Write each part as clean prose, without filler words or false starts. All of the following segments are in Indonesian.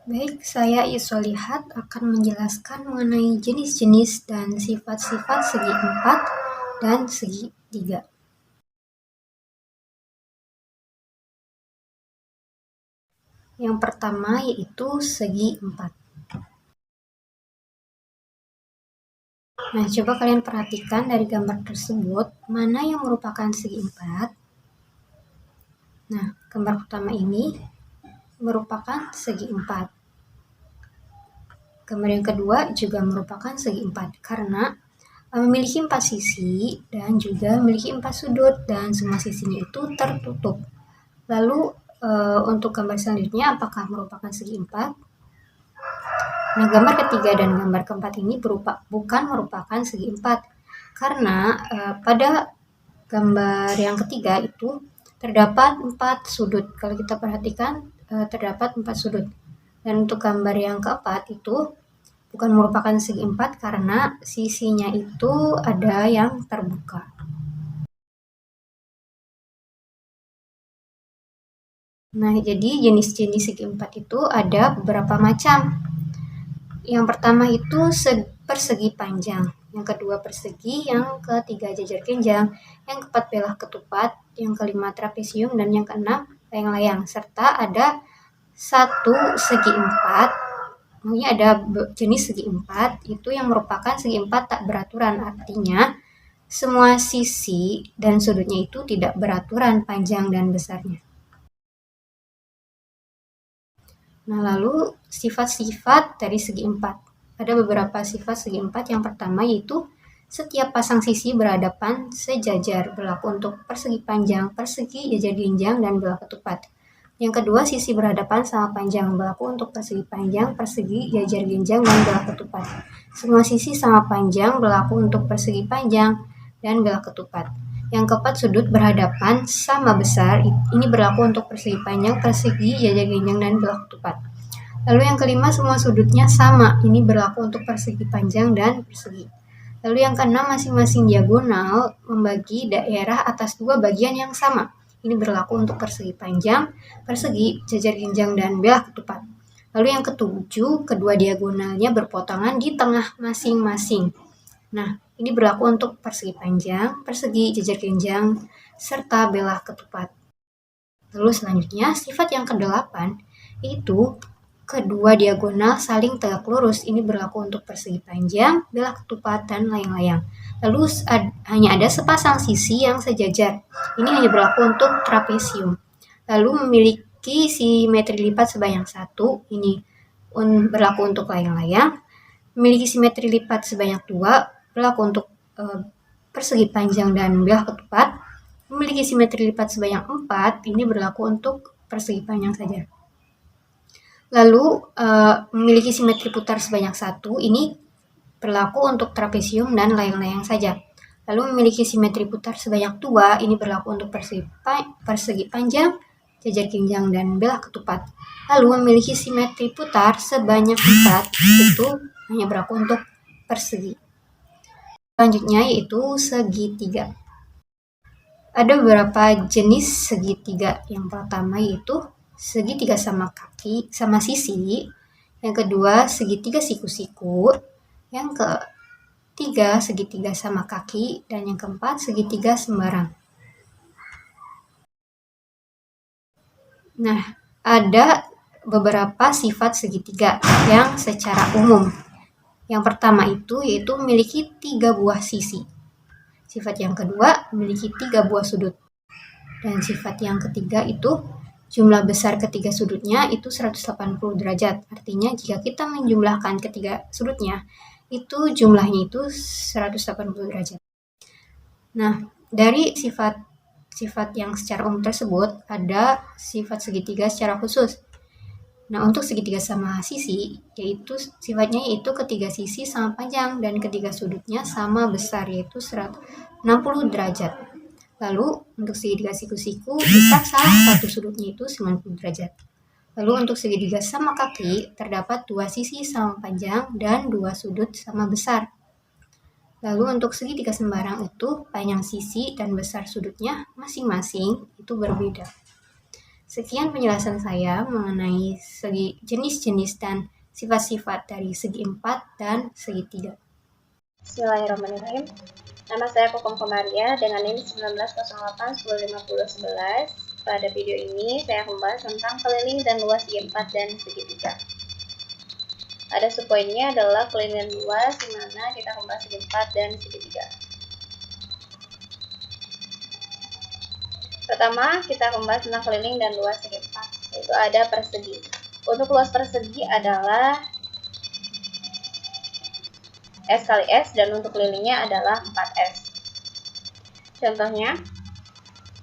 Baik, saya Isolihat akan menjelaskan mengenai jenis-jenis dan sifat-sifat segi 4 dan segi 3. Yang pertama yaitu segi 4. Nah, coba kalian perhatikan dari gambar tersebut, mana yang merupakan segi 4. Nah, gambar pertama ini merupakan segi 4. Gambar yang kedua juga merupakan segi 4 karena memiliki 4 sisi dan juga memiliki 4 sudut dan semua sisinya itu tertutup. Lalu untuk gambar selanjutnya apakah merupakan segi 4? Nah, gambar ketiga dan gambar keempat ini bukan merupakan segi 4 karena pada gambar yang ketiga itu terdapat 4 sudut. Kalau kita perhatikan terdapat 4 sudut. Dan untuk gambar yang keempat itu bukan merupakan segi 4 karena sisinya itu ada yang terbuka. Nah, jadi jenis-jenis segi 4 itu ada beberapa macam. Yang pertama itu persegi panjang, yang kedua persegi, yang ketiga jajar genjang, yang keempat belah ketupat, yang kelima trapesium, dan yang keenam layang-layang. Serta ada satu segi 4, maksudnya ada jenis segi 4 itu yang merupakan segi 4 tak beraturan, artinya semua sisi dan sudutnya itu tidak beraturan panjang dan besarnya. Nah, lalu sifat-sifat dari segi 4. Ada beberapa sifat segi 4. Yang pertama yaitu setiap pasang sisi berhadapan sejajar, berlaku untuk persegi panjang, persegi jajar genjang, dan belah ketupat. Yang kedua, sisi berhadapan sama panjang, berlaku untuk persegi panjang, persegi jajar genjang, dan belah ketupat. Semua sisi sama panjang, berlaku untuk persegi panjang dan belah ketupat. Yang keempat, sudut berhadapan sama besar, ini berlaku untuk persegi panjang, persegi jajar genjang, dan belah ketupat. Lalu yang kelima, semua sudutnya sama, ini berlaku untuk persegi panjang dan persegi. Lalu yang keenam, masing-masing diagonal membagi daerah atas dua bagian yang sama, ini berlaku untuk persegi panjang, persegi jajar genjang, dan belah ketupat. Lalu yang ketujuh, kedua diagonalnya berpotongan di tengah masing-masing. Nah, ini berlaku untuk persegi panjang, persegi jajar genjang, serta belah ketupat. Lalu selanjutnya, sifat yang kedelapan yaitu kedua diagonal saling tegak lurus. Ini berlaku untuk persegi panjang, belah ketupat, dan layang-layang. Lalu hanya ada sepasang sisi yang sejajar. Ini hanya berlaku untuk trapesium. Lalu memiliki simetri lipat sebanyak 1. Ini berlaku untuk layang-layang. Memiliki simetri lipat sebanyak 2. Berlaku untuk persegi panjang dan belah ketupat. Memiliki simetri lipat sebanyak 4. Ini berlaku untuk persegi panjang saja. Lalu memiliki simetri putar sebanyak 1, ini berlaku untuk trapesium dan layang-layang saja. Lalu memiliki simetri putar sebanyak 2, ini berlaku untuk persegi panjang, jajar genjang, dan belah ketupat. Lalu memiliki simetri putar sebanyak 4, itu hanya berlaku untuk persegi. Selanjutnya yaitu segitiga. Ada beberapa jenis segitiga. Yang pertama yaitu segitiga sama kaki, sama sisi. Yang kedua, segitiga siku-siku. Yang ketiga, segitiga sama kaki. Dan yang keempat, segitiga sembarang. Nah, ada beberapa sifat segitiga yang secara umum. Yang pertama itu yaitu memiliki 3 buah sisi. Sifat yang kedua memiliki 3 buah sudut. Dan sifat yang ketiga itu jumlah besar ketiga sudutnya itu 180 derajat. Artinya jika kita menjumlahkan ketiga sudutnya, itu jumlahnya itu 180 derajat. Nah, dari sifat yang secara umum tersebut, ada sifat segitiga secara khusus. Nah, untuk segitiga sama sisi, yaitu sifatnya yaitu ketiga sisi sama panjang dan ketiga sudutnya sama besar, yaitu 160 derajat. Lalu untuk segitiga siku-siku bisa salah satu sudutnya itu 90 derajat. Lalu untuk segitiga sama kaki terdapat 2 sisi sama panjang dan 2 sudut sama besar. Lalu untuk segitiga sembarang itu panjang sisi dan besar sudutnya masing-masing itu berbeda. Sekian penjelasan saya mengenai segi jenis-jenis dan sifat-sifat dari segi 4 dan segi 3. Bismillahirrahmanirrahim. Nama saya Kokom Komaria dengan NIM 1908-1050-11. Pada video ini saya akan membahas tentang keliling dan luas segi 4 dan segi 3. Ada subpoinnya adalah keliling dan luas, di mana kita akan membahas segi 4 dan segi 3. Pertama, kita akan membahas tentang keliling dan luas segi 4, yaitu ada persegi. Untuk luas persegi adalah S kali S, dan untuk kelilingnya adalah 4S. Contohnya,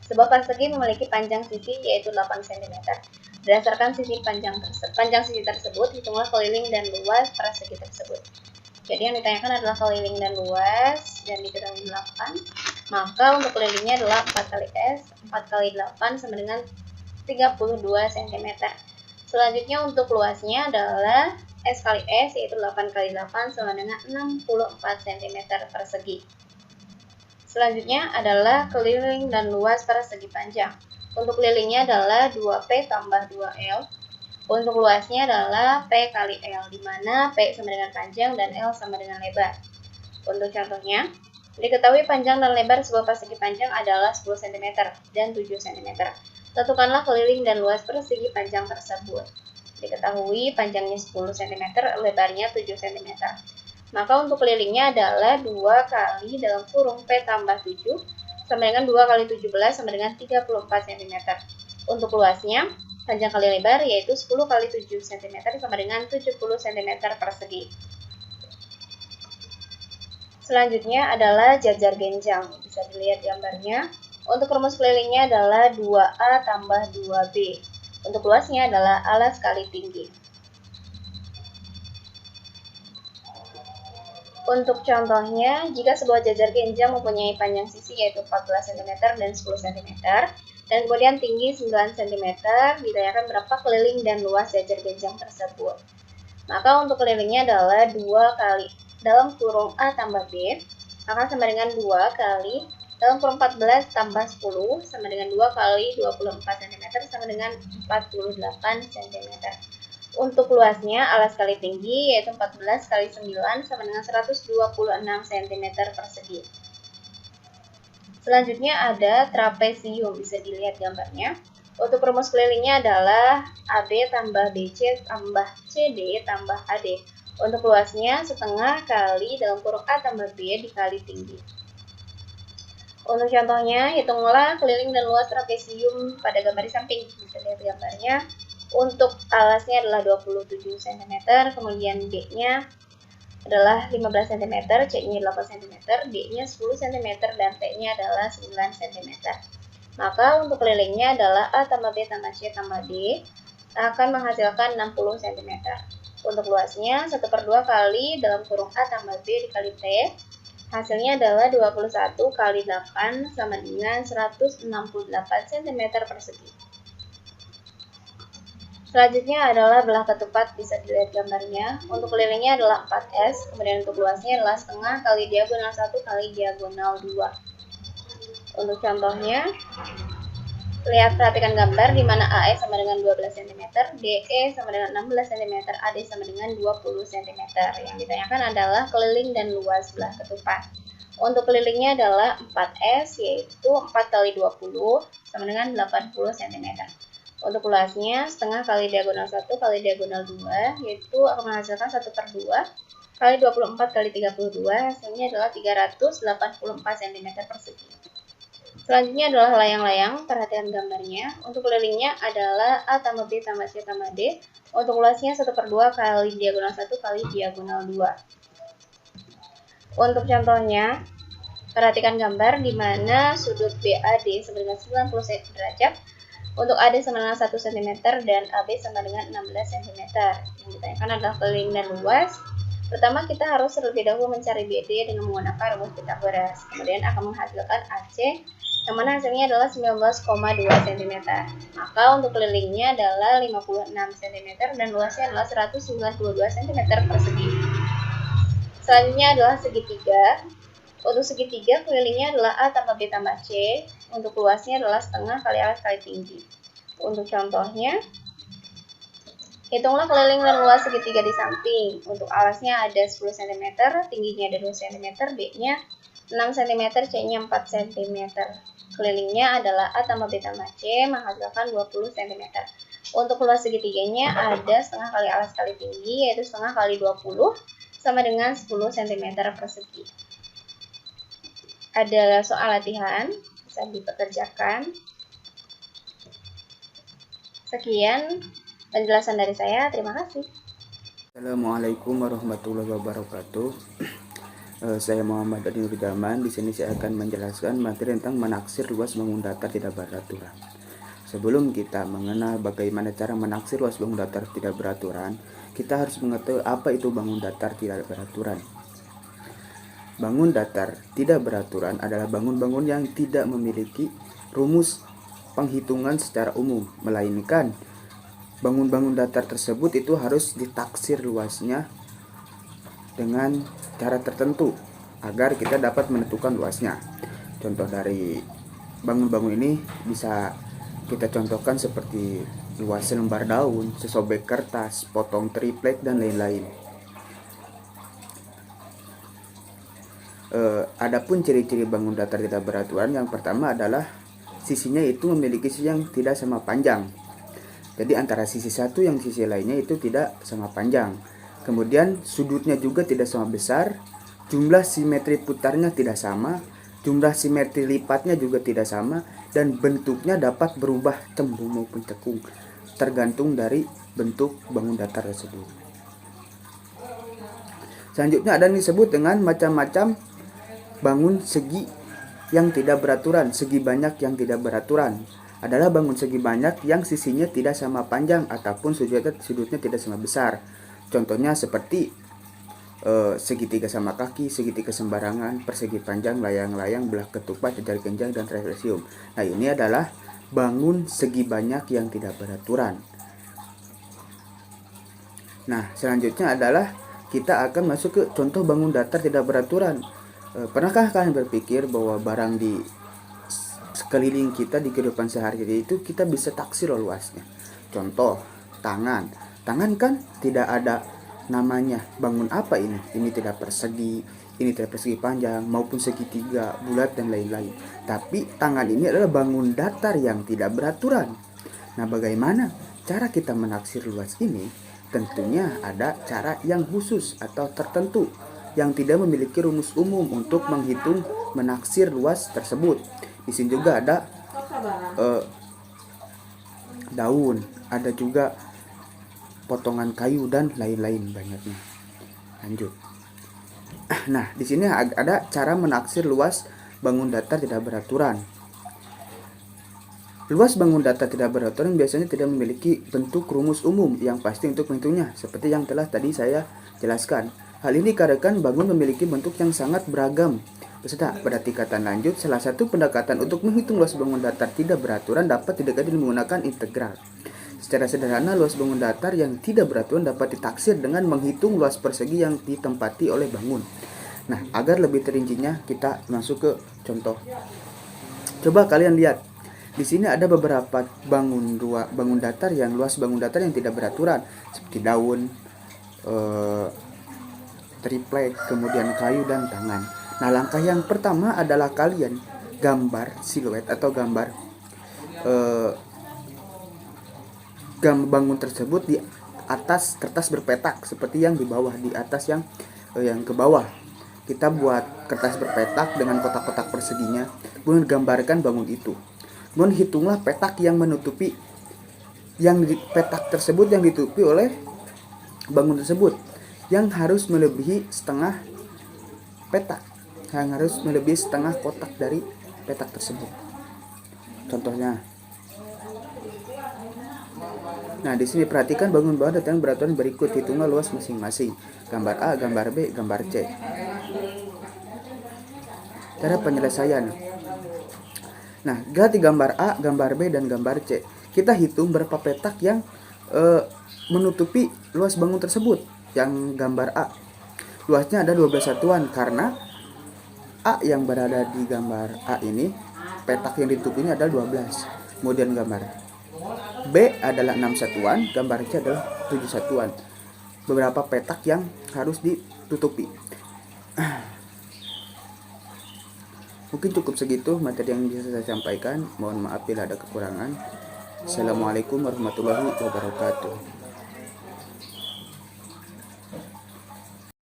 sebuah persegi memiliki panjang sisi yaitu 8 cm. Berdasarkan panjang sisi tersebut, hitunglah keliling dan luas persegi tersebut. Jadi yang ditanyakan adalah keliling dan luas, dan diketahui 8. Maka untuk kelilingnya adalah 4 kali S, 4 kali 8 sama dengan 32 cm. Selanjutnya untuk luasnya adalah S kali S, yaitu 8 kali 8 sama dengan 64 cm persegi. Selanjutnya adalah keliling dan luas persegi panjang. Untuk kelilingnya adalah 2P tambah 2L. Untuk luasnya adalah P kali L, di mana P sama dengan panjang dan L sama dengan lebar. Untuk contohnya, diketahui panjang dan lebar sebuah persegi panjang adalah 10 cm dan 7 cm. Tentukanlah keliling dan luas persegi panjang tersebut. Diketahui panjangnya 10 cm, lebarnya 7 cm. Maka untuk kelilingnya adalah 2 kali dalam kurung P tambah 7 sama dengan 2 kali 17 sama dengan 34 cm. Untuk luasnya, panjang kali lebar yaitu 10 kali 7 cm sama dengan 70 cm persegi. Selanjutnya adalah jajar genjang. Bisa dilihat gambarnya. Untuk rumus kelilingnya adalah 2A tambah 2B. Untuk luasnya adalah alas kali tinggi. Untuk contohnya, jika sebuah jajar genjang mempunyai panjang sisi yaitu 14 cm dan 10 cm, dan kemudian tinggi 9 cm, ditanyakan berapa keliling dan luas jajar genjang tersebut. Maka untuk kelilingnya adalah 2 kali dalam kurung A tambah B, maka sama dengan 2 kali dalam kurung 14 tambah 10 sama dengan 2 kali 24 cm sama dengan 48 cm. Untuk luasnya alas kali tinggi yaitu 14 kali 9 sama dengan 126 cm persegi. Selanjutnya ada trapesium, bisa dilihat gambarnya. Untuk rumus kelilingnya adalah AB tambah BC tambah CD tambah AD. Untuk luasnya setengah kali dalam kurung A tambah B dikali tinggi. Untuk contohnya, hitunglah keliling dan luas trapesium pada gambar di samping. Bisa lihat gambarnya. Untuk alasnya adalah 27 cm, kemudian B-nya adalah 15 cm, C-nya 8 cm, D-nya 10 cm, dan T-nya adalah 9 cm. Maka untuk kelilingnya adalah A tambah B tambah C tambah D akan menghasilkan 60 cm. Untuk luasnya 1/2 kali dalam kurung A tambah B dikali T, hasilnya adalah 21 kali 8 sama dengan 168 cm persegi. Selanjutnya adalah belah ketupat, bisa dilihat gambarnya. Untuk kelilingnya adalah 4S, kemudian untuk luasnya adalah setengah kali diagonal 1 kali diagonal 2. Untuk contohnya, perhatikan gambar di mana AE sama dengan 12 cm, DE sama dengan 16 cm, AD sama dengan 20 cm. Yang ditanyakan adalah keliling dan luas belah ketupat. Untuk kelilingnya adalah 4S, yaitu 4 kali 20 sama dengan 80 cm. Untuk luasnya setengah kali diagonal 1 kali diagonal 2, yaitu akan menghasilkan 1/2 kali 24 kali 32, hasilnya adalah 384 cm persegi. Selanjutnya adalah layang-layang, perhatikan gambarnya. Untuk kelilingnya adalah A tambah B tambah C tambah D. Untuk luasnya 1/2 kali diagonal 1 kali diagonal 2. Untuk contohnya, perhatikan gambar di mana sudut BAD sama dengan 90 derajat. Untuk AD sama dengan 1 cm dan AB sama dengan 16 cm. Yang ditanyakan adalah keliling dan luas. Pertama, kita harus terlebih dahulu mencari BD dengan menggunakan rumus Pythagoras. Kemudian akan menghasilkan AC, yang mana hasilnya adalah 19,2 cm. Maka untuk kelilingnya adalah 56 cm dan luasnya adalah 192 cm persegi. Selanjutnya adalah segitiga. Untuk segitiga kelilingnya adalah A tambah B tambah C. Untuk luasnya adalah setengah kali alas kali tinggi. Untuk contohnya, hitunglah keliling dan luas segitiga di samping. Untuk alasnya ada 10 cm, tingginya ada 2 cm, B-nya 6 cm, C-nya 4 cm. Kelilingnya adalah A tambah B tambah C menghasilkan 20 cm. Untuk luas segitiganya ada setengah kali alas kali tinggi, yaitu setengah kali 20 sama dengan 10 cm persegi. Ada soal latihan, bisa dipekerjakan. Sekian penjelasan dari saya, terima kasih. Assalamualaikum warahmatullahi wabarakatuh. Saya Muhammad Adi Nurjaman. Di sini saya akan menjelaskan materi tentang menaksir luas bangun datar tidak beraturan. Sebelum kita mengenal bagaimana cara menaksir luas bangun datar tidak beraturan, kita harus mengetahui apa itu bangun datar tidak beraturan. Bangun datar tidak beraturan adalah bangun-bangun yang tidak memiliki rumus penghitungan secara umum, melainkan bangun-bangun datar tersebut itu harus ditaksir luasnya dengan cara tertentu agar kita dapat menentukan luasnya. Contoh dari bangun-bangun ini bisa kita contohkan seperti luas selembar daun, sesobek kertas, potong triplek, dan lain-lain. Adapun ciri-ciri bangun datar tidak beraturan, yang pertama adalah sisinya itu memiliki sisi yang tidak sama panjang. Jadi antara sisi satu yang sisi lainnya itu tidak sama panjang. Kemudian sudutnya juga tidak sama besar, jumlah simetri putarnya tidak sama, jumlah simetri lipatnya juga tidak sama, dan bentuknya dapat berubah cembung maupun cekung tergantung dari bentuk bangun datar tersebut. Selanjutnya ada yang disebut dengan macam-macam bangun segi yang tidak beraturan. Segi banyak yang tidak beraturan adalah bangun segi banyak yang sisinya tidak sama panjang ataupun sudutnya tidak sama besar. Contohnya seperti segitiga sama kaki, segitiga sembarangan, persegi panjang, layang-layang, belah ketupat, jari genjang, dan trapesium. Nah, ini adalah bangun segi banyak yang tidak beraturan. Nah, selanjutnya adalah kita akan masuk ke contoh bangun datar tidak beraturan. Pernahkah kalian berpikir bahwa barang di sekeliling kita di kehidupan sehari-hari itu kita bisa taksir luasnya? Contoh, tangan. Tangan kan tidak ada namanya. Bangun apa ini? Ini tidak persegi, ini tidak persegi panjang, maupun segitiga, bulat, dan lain-lain. Tapi tangan ini adalah bangun datar yang tidak beraturan. Nah, bagaimana cara kita menaksir luas ini? Tentunya ada cara yang khusus atau tertentu yang tidak memiliki rumus umum untuk menghitung menaksir luas tersebut. Di sini juga ada daun, ada juga potongan kayu, dan lain-lain banyaknya. Lanjut. Nah, di sini ada cara menaksir luas bangun datar tidak beraturan. Luas bangun datar tidak beraturan biasanya tidak memiliki bentuk rumus umum yang pasti untuk menghitungnya, seperti yang telah tadi saya jelaskan. Hal ini dikarenakan bangun memiliki bentuk yang sangat beragam. Peserta, pada tingkatan lanjut, salah satu pendekatan untuk menghitung luas bangun datar tidak beraturan dapat didekati menggunakan integral. Secara sederhana, luas bangun datar yang tidak beraturan dapat ditaksir dengan menghitung luas persegi yang ditempati oleh bangun. Nah, agar lebih terincinya, kita masuk ke contoh. Coba kalian lihat. Di sini ada beberapa bangun datar yang luas bangun datar yang tidak beraturan, seperti daun, triplek, kemudian kayu, dan tangan. Nah, langkah yang pertama adalah kalian gambar siluet atau gambar bangun tersebut di atas kertas berpetak seperti yang di bawah, di atas yang ke bawah. Kita buat kertas berpetak dengan kotak-kotak perseginya, kemudian gambarkan bangun itu. Kemudian hitunglah petak yang menutupi petak tersebut yang ditutupi oleh bangun tersebut, yang harus melebihi setengah petak, yang harus melebihi setengah kotak dari petak tersebut. Contohnya. Nah, di sini perhatikan bangun-bangun datar yang beraturan berikut, hitunglah luas masing-masing. Gambar A, gambar B, gambar C. Cara penyelesaian. Nah, ganti gambar A, gambar B, dan gambar C. Kita hitung berapa petak yang menutupi luas bangun tersebut. Yang gambar A, luasnya ada 12 satuan karena A yang berada di gambar A ini, petak yang ditutupinya adalah 12. Kemudian gambar B adalah 6 satuan, gambar C adalah 7 satuan. Beberapa petak yang harus ditutupi. Mungkin cukup segitu materi yang bisa saya sampaikan. Mohon maaf bila ada kekurangan. Assalamualaikum warahmatullahi wabarakatuh.